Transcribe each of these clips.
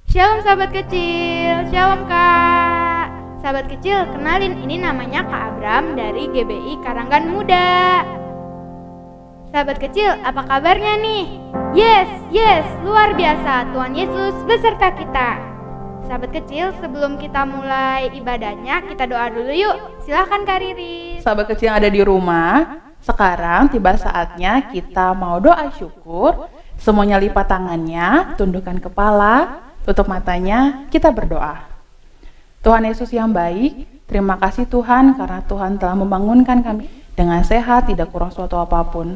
Shalom sahabat kecil, shalom kak. Sahabat kecil, kenalin, ini namanya Kak Abram dari GBI Karanggan Muda. Sahabat kecil, apa kabarnya nih? Yes, luar biasa, Tuhan Yesus beserta kita. Sahabat kecil, sebelum kita mulai ibadahnya, kita doa dulu yuk. Silahkan Kak Riris. Sahabat kecil yang ada di rumah, sekarang tiba saatnya kita mau doa syukur. Semuanya lipat tangannya, tundukkan kepala, tutup matanya, kita berdoa. Tuhan Yesus yang baik, terima kasih Tuhan karena Tuhan telah membangunkan kami dengan sehat, tidak kurang suatu apapun.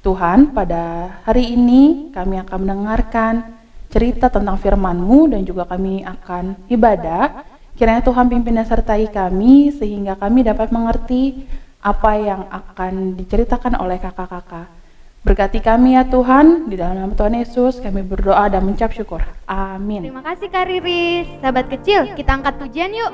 Tuhan, pada hari ini kami akan mendengarkan cerita tentang firman-Mu dan juga kami akan ibadah. Kiranya Tuhan pimpin dan sertai kami sehingga kami dapat mengerti apa yang akan diceritakan oleh kakak-kakak. Berkati kami ya Tuhan, di dalam nama Tuhan Yesus kami berdoa dan mengucap syukur. Amin. Terima kasih Kak Riris. Sahabat kecil, kita angkat pujian yuk.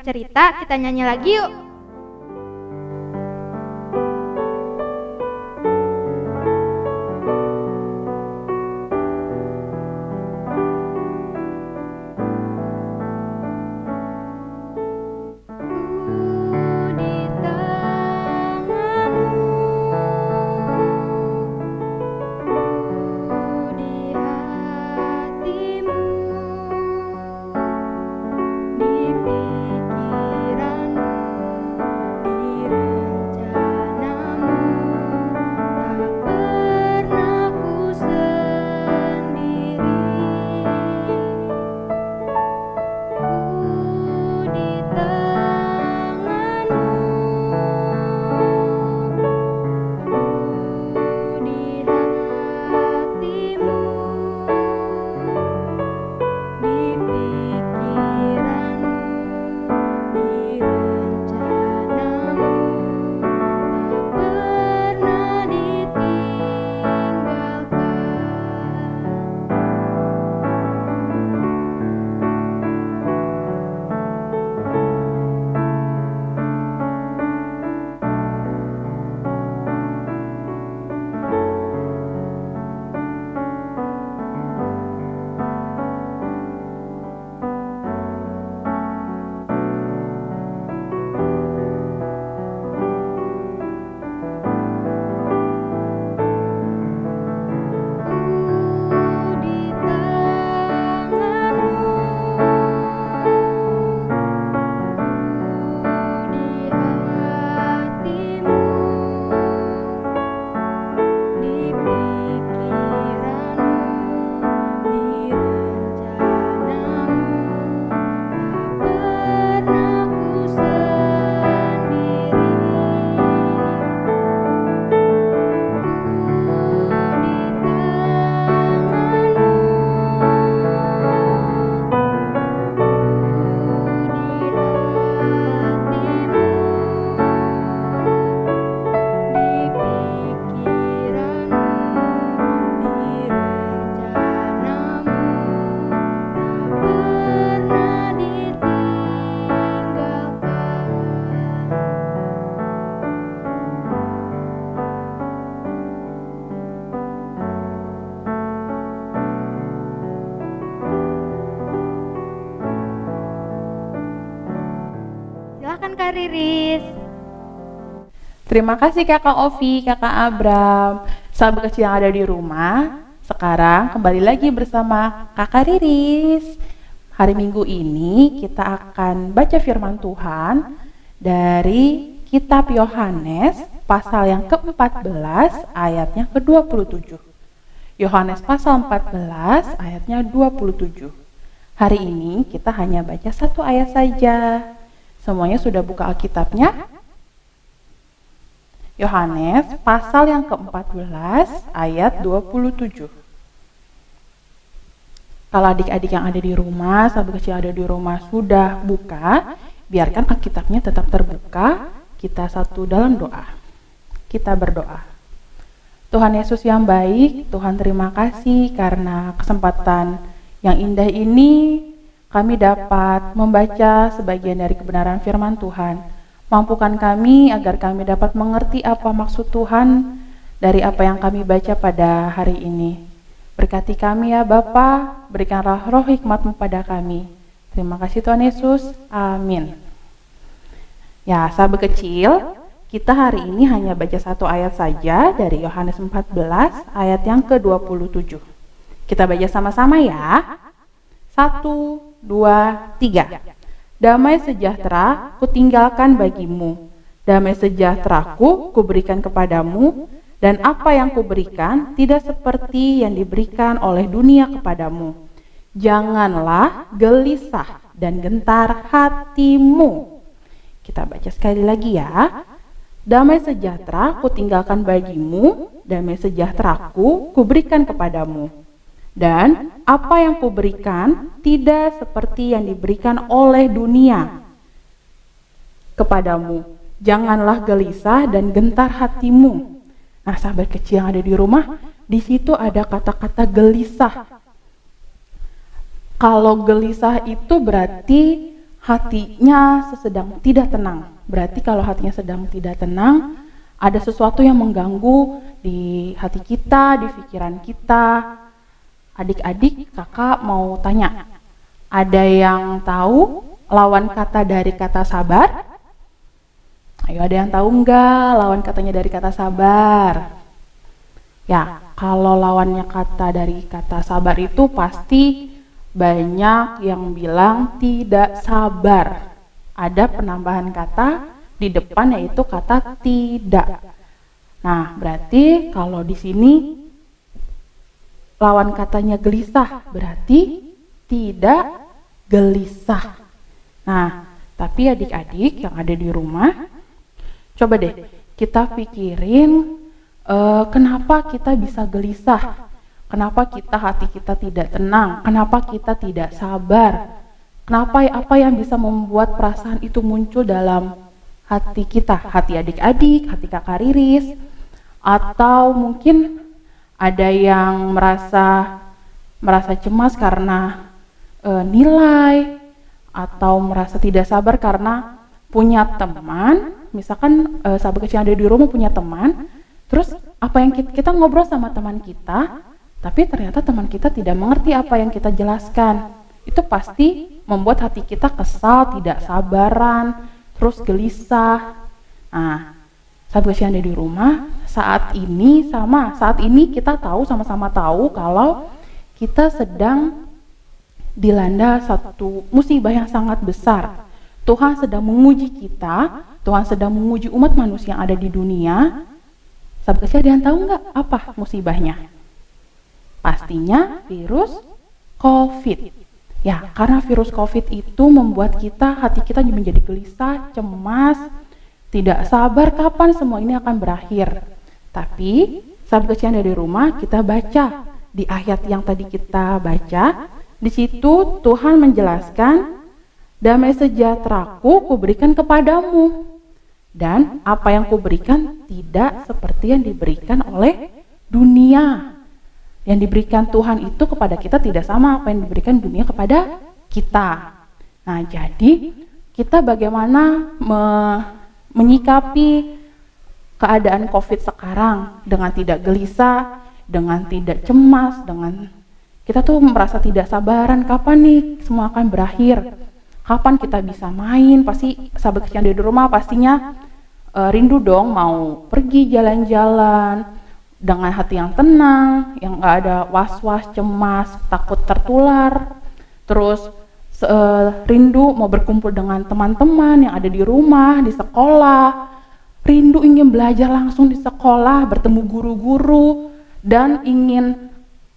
Cerita, kita nyanyi lagi yuk. Pikiranmu Silakan Kak Riris. Terima kasih Kakak Ovi, Kakak Abram. Sahabat kecil yang ada di rumah, sekarang kembali lagi bersama Kakak Riris. Hari Minggu ini kita akan baca firman Tuhan dari Kitab Yohanes pasal yang ke-14 ayatnya ke-27. Yohanes pasal 14 ayatnya 27. Hari ini kita hanya baca satu ayat saja. Semuanya sudah buka Alkitabnya? Yohanes pasal yang ke-14 ayat 27. Kalau adik-adik yang ada di rumah, sahabat kecil yang ada di rumah sudah buka, biarkan Alkitabnya tetap terbuka. Kita satu dalam doa. Kita berdoa. Tuhan Yesus yang baik, Tuhan terima kasih karena kesempatan yang indah ini kami dapat membaca sebagian dari kebenaran firman Tuhan. Mampukan kami agar kami dapat mengerti apa maksud Tuhan dari apa yang kami baca pada hari ini. Berkati kami ya Bapa, berikanlah roh hikmat-Mu pada kami. Terima kasih Tuhan Yesus, amin. Ya, sahabat kecil, kita hari ini hanya baca satu ayat saja dari Yohanes 14 ayat yang ke-27. Kita baca sama-sama ya. 1, 2, 3. Damai sejahtera kutinggalkan bagimu, damai sejahteraku kuberikan kepadamu, dan apa yang kuberikan tidak seperti yang diberikan oleh dunia kepadamu. Janganlah gelisah dan gentar hatimu. Kita baca sekali lagi ya. Damai sejahtera kutinggalkan bagimu, damai sejahteraku kuberikan kepadamu. Dan apa yang kuberikan tidak seperti yang diberikan oleh dunia kepadamu. Janganlah gelisah dan gentar hatimu. Nah, sahabat kecil yang ada di rumah, di situ ada kata-kata gelisah. Kalau gelisah itu berarti hatinya sedang tidak tenang. Berarti kalau hatinya sedang tidak tenang, ada sesuatu yang mengganggu di hati kita, di pikiran kita. Adik-adik, kakak mau tanya, ada yang tahu lawan kata dari kata sabar? Ayo, ada yang tahu enggak lawan katanya dari kata sabar? Ya, kalau lawannya kata dari kata sabar itu pasti banyak yang bilang tidak sabar. Ada penambahan kata di depan yaitu kata tidak. Nah, berarti kalau di sini lawan katanya gelisah, berarti tidak gelisah. Nah, tapi adik-adik yang ada di rumah, coba deh kita pikirin kenapa kita bisa gelisah, kenapa hati kita tidak tenang, kenapa kita tidak sabar, kenapa apa yang bisa membuat perasaan itu muncul dalam hati kita, hati adik-adik, hati kakak Riris, atau mungkin ada yang merasa cemas karena nilai, atau merasa tidak sabar karena punya teman. Misalkan sahabat kecil yang ada di rumah punya teman, terus apa yang kita ngobrol sama teman kita, tapi ternyata teman kita tidak mengerti apa yang kita jelaskan. Itu pasti membuat hati kita kesal, tidak sabaran, terus gelisah. Nah, sahabat kecil yang ada di rumah, saat ini kita tahu, sama-sama tahu kalau kita sedang dilanda satu musibah yang sangat besar. Tuhan sedang menguji kita, Tuhan sedang menguji umat manusia yang ada di dunia. Sahabat kecil, ada yang tahu nggak apa musibahnya? Pastinya virus COVID. Ya, karena virus COVID itu membuat hati kita menjadi gelisah, cemas, tidak sabar kapan semua ini akan berakhir. Tapi sahabat kecil yang ada di rumah, kita baca di ayat yang tadi kita baca, di situ Tuhan menjelaskan, damai sejahteraku kuberikan kepadamu, dan apa yang kuberikan tidak seperti yang diberikan oleh dunia. Yang diberikan Tuhan itu kepada kita tidak sama apa yang diberikan dunia kepada kita. Nah, jadi kita bagaimana menyikapi keadaan COVID sekarang dengan tidak gelisah, dengan tidak cemas, dengan kita tuh merasa tidak sabaran kapan nih semua akan berakhir. kapan kita bisa main. Pasti sahabat kecil yang ada di rumah pastinya rindu dong mau pergi jalan-jalan dengan hati yang tenang, yang gak ada was-was, cemas, takut tertular. Terus rindu mau berkumpul dengan teman-teman yang ada di rumah, di sekolah. Rindu ingin belajar langsung di sekolah, bertemu guru-guru, dan ingin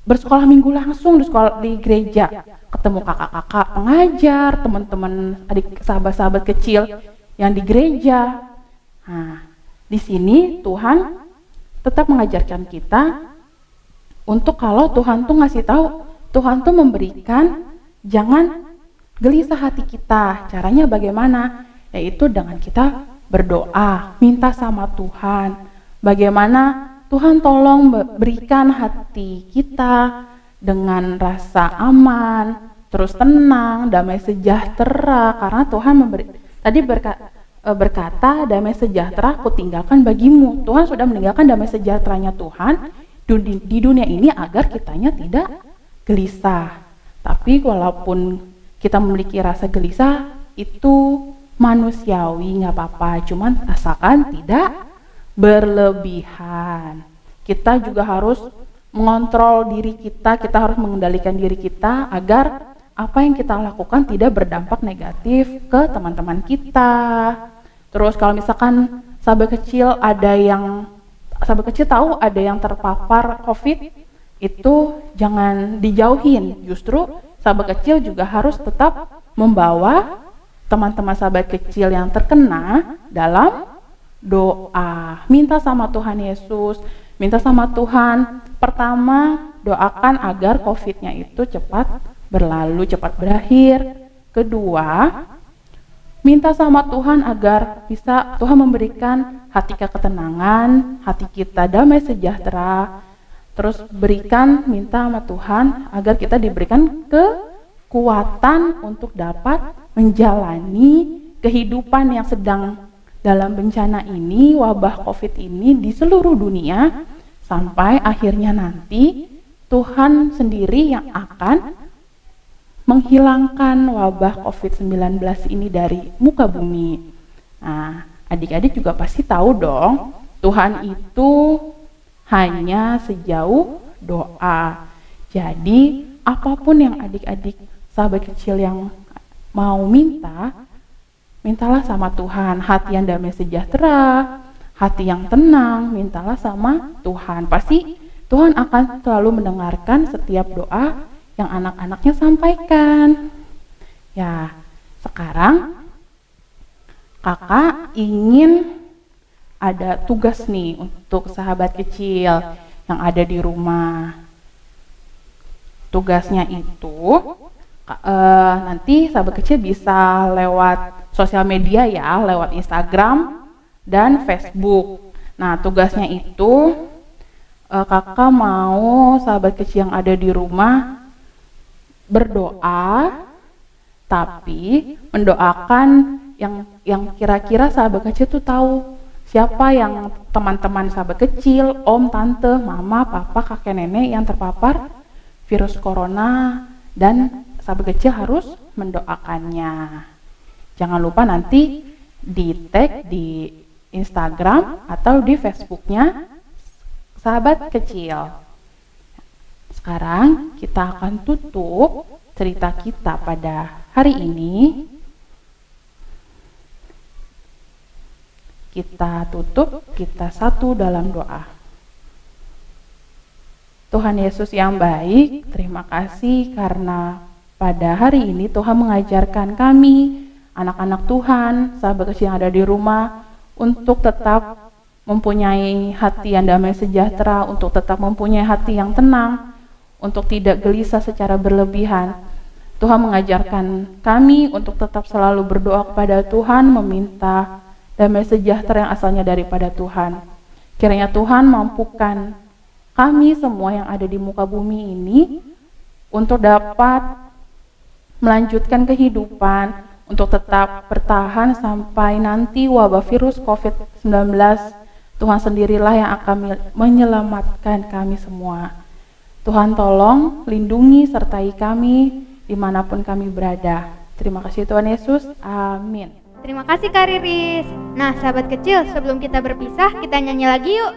bersekolah minggu langsung di gereja, ketemu kakak-kakak pengajar, teman-teman adik sahabat-sahabat kecil yang di gereja. Nah, di sini Tuhan tetap mengajarkan kita untuk kalau Tuhan tuh ngasih tahu, Tuhan tuh memberikan, jangan gelisah hati kita. Caranya bagaimana? Yaitu dengan kita berdoa, minta sama Tuhan. Bagaimana Tuhan tolong berikan hati kita dengan rasa aman, terus tenang, damai sejahtera, karena Tuhan berkata, damai sejahtera aku tinggalkan bagimu. Tuhan sudah meninggalkan damai sejahteranya Tuhan di dunia ini agar kitanya tidak gelisah. Tapi walaupun kita memiliki rasa gelisah, itu manusiawi, nggak apa-apa, cuman asalkan tidak berlebihan. Kita juga harus mengontrol diri kita harus mengendalikan diri kita agar apa yang kita lakukan tidak berdampak negatif ke teman-teman kita. Terus kalau misalkan sahabat kecil tahu ada yang terpapar COVID, itu jangan dijauhin. Justru sahabat kecil juga harus tetap membawa teman-teman sahabat kecil yang terkena dalam doa, minta sama Tuhan Yesus, minta sama Tuhan. Pertama, doakan agar COVID-nya itu cepat berlalu, cepat berakhir. Kedua, minta sama Tuhan agar bisa Tuhan memberikan hati kita ketenangan, hati kita damai sejahtera. Terus minta sama Tuhan agar kita diberikan kekuatan untuk dapat menjalani kehidupan yang sedang dalam bencana ini, wabah COVID ini di seluruh dunia, sampai akhirnya nanti Tuhan sendiri yang akan menghilangkan wabah COVID-19 ini dari muka bumi. Nah, adik-adik juga pasti tahu dong, Tuhan itu hanya sejauh doa. Jadi, apapun yang adik-adik sahabat kecil yang mau mintalah sama Tuhan, hati yang damai sejahtera, hati yang tenang, mintalah sama Tuhan. Pasti Tuhan akan selalu mendengarkan setiap doa yang anak-anaknya sampaikan. Ya, sekarang kakak ingin ada tugas nih untuk sahabat kecil yang ada di rumah. Tugasnya itu nanti sahabat kecil bisa lewat sosial media ya, lewat Instagram dan Facebook. Nah, tugasnya itu kakak mau sahabat kecil yang ada di rumah berdoa, tapi mendoakan yang kira-kira sahabat kecil tuh tahu siapa yang teman-teman sahabat kecil, om, tante, mama, papa, kakek, nenek yang terpapar virus corona, dan sahabat kecil harus mendoakannya. Jangan lupa nanti di tag di Instagram atau di Facebooknya sahabat kecil. Sekarang kita akan tutup cerita kita pada hari ini. Kita tutup, kita satu dalam doa. Tuhan Yesus yang baik, terima kasih karena pada hari ini Tuhan mengajarkan kami, anak-anak Tuhan, sahabat kecil yang ada di rumah, untuk tetap mempunyai hati yang damai sejahtera, untuk tetap mempunyai hati yang tenang, untuk tidak gelisah secara berlebihan. Tuhan mengajarkan kami untuk tetap selalu berdoa kepada Tuhan, meminta damai sejahtera yang asalnya daripada Tuhan. Kiranya Tuhan mampukan kami semua yang ada di muka bumi ini untuk dapat melanjutkan kehidupan, untuk tetap bertahan sampai nanti wabah virus COVID-19, Tuhan sendirilah yang akan menyelamatkan kami semua. Tuhan tolong lindungi sertai kami dimanapun kami berada. Terima kasih Tuhan Yesus, amin. Terima kasih Kak Riris. Nah, sahabat kecil, sebelum kita berpisah, kita nyanyi lagi yuk.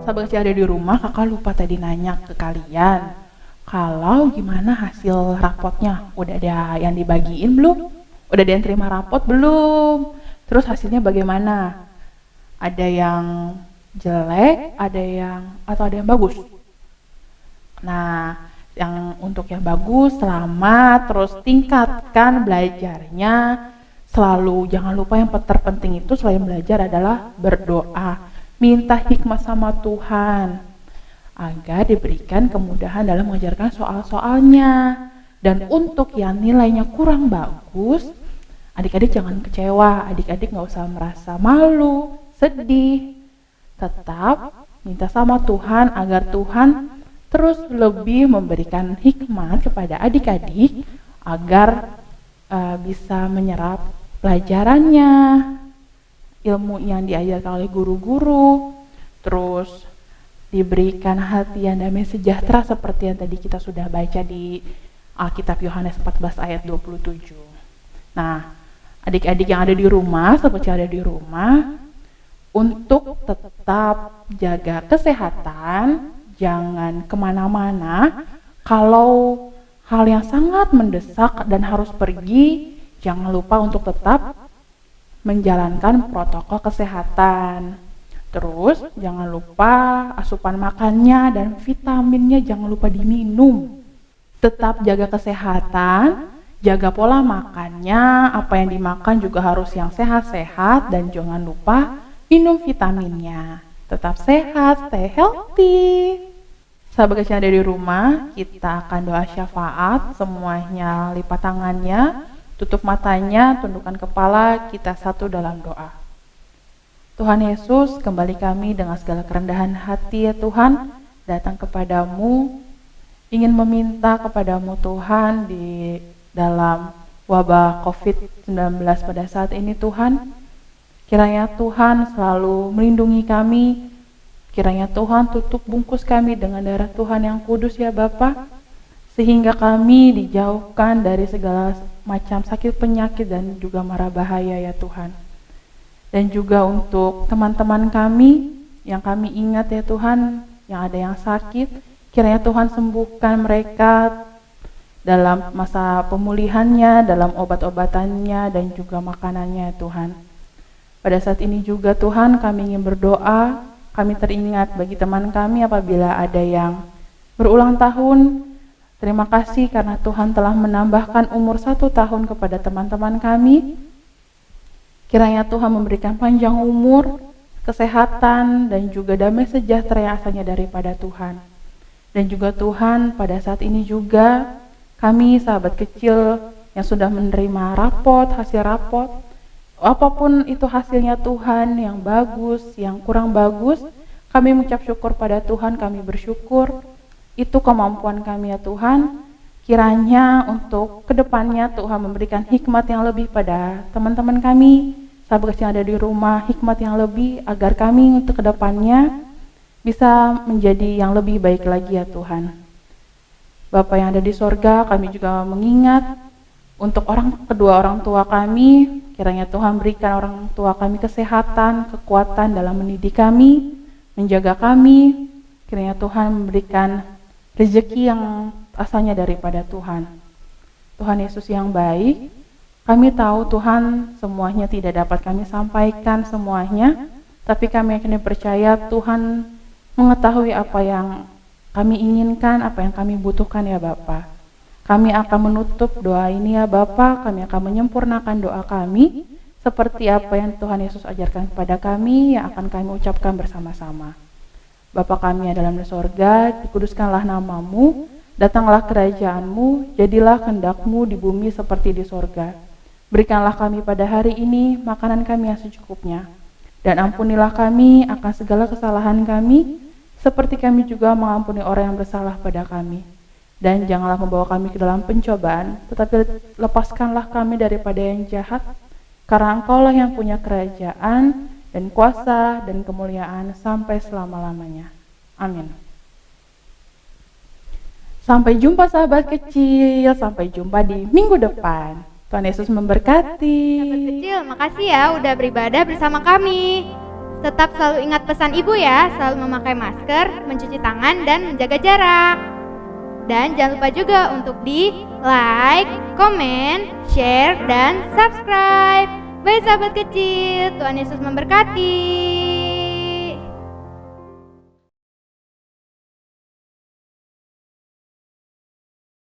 Sahabat kecil ada di rumah, kakak lupa tadi nanya ke kalian, kalau gimana hasil rapotnya? Udah ada yang dibagiin belum? Udah ada yang terima rapot belum? Terus hasilnya bagaimana? Ada yang jelek, atau ada yang bagus? Nah, untuk yang bagus, selamat, terus tingkatkan belajarnya. Selalu jangan lupa yang terpenting itu selain belajar adalah berdoa. Minta hikmat sama Tuhan agar diberikan kemudahan dalam mengajarkan soal-soalnya. Dan untuk yang nilainya kurang bagus, adik-adik jangan kecewa, adik-adik gak usah merasa malu, sedih. Tetap minta sama Tuhan agar Tuhan terus lebih memberikan hikmat kepada adik-adik agar bisa menyerap pelajarannya, ilmu yang diajarkan oleh guru-guru, terus diberikan hati yang damai sejahtera seperti yang tadi kita sudah baca di Alkitab Yohanes 14 ayat 27. Nah, adik-adik yang ada di rumah, seperti yang ada di rumah, untuk tetap jaga kesehatan, jangan kemana-mana. Kalau hal yang sangat mendesak dan harus pergi, jangan lupa untuk tetap menjalankan protokol kesehatan. Terus jangan lupa asupan makannya dan vitaminnya jangan lupa diminum. Tetap jaga kesehatan, jaga pola makannya, apa yang dimakan juga harus yang sehat-sehat dan jangan lupa minum vitaminnya. Tetap sehat, stay healthy. Sahabat kecil ada di rumah, kita akan doa syafaat, semuanya lipat tangannya, tutup matanya, tundukkan kepala, kita satu dalam doa. Tuhan Yesus, kembali kami dengan segala kerendahan hati ya Tuhan, datang kepadamu, ingin meminta kepadamu Tuhan di dalam wabah COVID-19 pada saat ini Tuhan. Kiranya Tuhan selalu melindungi kami, kiranya Tuhan tutup bungkus kami dengan darah Tuhan yang kudus ya Bapa, sehingga kami dijauhkan dari segala macam sakit penyakit dan juga mara bahaya ya Tuhan. Dan juga untuk teman-teman kami yang kami ingat ya Tuhan, yang ada yang sakit, kiranya Tuhan sembuhkan mereka dalam masa pemulihannya, dalam obat-obatannya dan juga makanannya ya Tuhan. Pada saat ini juga Tuhan kami ingin berdoa, kami teringat bagi teman kami apabila ada yang berulang tahun. Terima kasih karena Tuhan telah menambahkan umur 1 tahun kepada teman-teman kami. Kiranya Tuhan memberikan panjang umur, kesehatan, dan juga damai sejahtera yang asalnya daripada Tuhan. Dan juga Tuhan pada saat ini juga kami sahabat kecil yang sudah menerima hasil rapot, apapun itu hasilnya Tuhan, yang bagus, yang kurang bagus, kami mengucap syukur pada Tuhan, kami bersyukur. Itu kemampuan kami ya Tuhan. Kiranya untuk kedepannya Tuhan memberikan hikmat yang lebih pada teman-teman kami, sahabat kecil yang ada di rumah, hikmat yang lebih agar kami untuk kedepannya bisa menjadi yang lebih baik lagi ya Tuhan. Bapa yang ada di sorga, kami juga mengingat untuk kedua orang tua kami, kiranya Tuhan berikan orang tua kami kesehatan, kekuatan dalam mendidik kami, menjaga kami. Kiranya Tuhan memberikan rezeki yang asalnya daripada Tuhan. Tuhan Yesus yang baik, kami tahu Tuhan semuanya tidak dapat kami sampaikan semuanya, tapi kami yakin percaya Tuhan mengetahui apa yang kami inginkan, apa yang kami butuhkan ya Bapa. Kami akan menutup doa ini ya Bapa, kami akan menyempurnakan doa kami seperti apa yang Tuhan Yesus ajarkan kepada kami yang akan kami ucapkan bersama-sama. Bapa kami yang dalam sorga, dikuduskanlah namamu, datanglah kerajaanmu, jadilah kehendak-mu di bumi seperti di sorga. Berikanlah kami pada hari ini makanan kami yang secukupnya, dan ampunilah kami akan segala kesalahan kami, seperti kami juga mengampuni orang yang bersalah pada kami. Dan janganlah membawa kami ke dalam pencobaan, tetapi lepaskanlah kami daripada yang jahat, karena Engkaulah yang punya kerajaan, dan kuasa, dan kemuliaan sampai selama-lamanya. Amin. Sampai jumpa sahabat kecil, sampai jumpa di minggu depan. Tuhan Yesus memberkati. Sahabat kecil, makasih ya udah beribadah bersama kami. Tetap selalu ingat pesan ibu ya, selalu memakai masker, mencuci tangan, dan menjaga jarak. Dan jangan lupa juga untuk di like, komen, share, dan subscribe. Baik sahabat kecil, Tuhan Yesus memberkati.